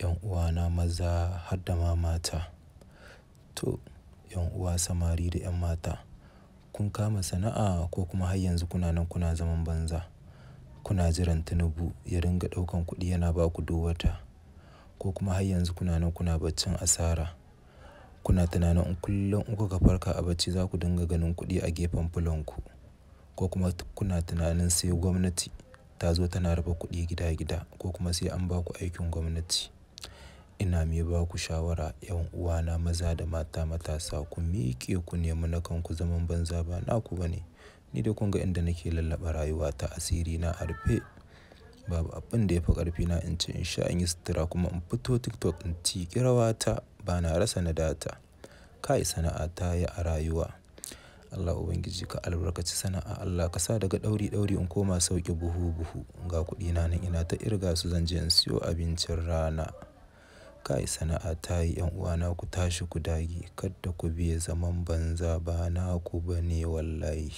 'yan uwana maza har da ma mata. To 'yan uwa samari da 'yan mata, kun kama sana'a ko kuma har yanzu kuna nan kuna zaman banza? Kuna jiran Tinubu ya ringa ɗaukan kuɗi yana ba ku duk wata? Ko kuma har yanzu kuna nan kuna baccin asara? Kuna tunanin in kullum in kuka farka a bacci za ku dinga ganin kuɗi a gefen fulanku? Ko kuma kuna tunanin sai gwamnati ta zo tana raba kuɗi gida gida ko kuma sai an ba ku aikin gwamnati? Ina mai ba ku shawara 'yan uwana maza da mata matasa, ku miƙe ku nemi na kanku, zaman banza ba naku ba ne. Ni da kun ga inda nake lallaɓa rayuwata, asiri na a rufe. Babu abin da ya fi ƙarfina in ci in sha in yi sutura kuma in fito TikTok in tiƙi rawata, ba na rasa na data. Kai sana'a ta yi a rayuwa. Allah Ubangiji ka albarkaci sana'a. Allah ka sa daga ɗauri ɗauri in koma sauke buhu buhu. Ga kuɗina nan ina ta ƙirga su, zan je in siyo abincin rana. Kai sana'a ta yi 'yan uwana, ku tashi ku dage, kada ku biye zaman banza ba naku ba ne wallahi.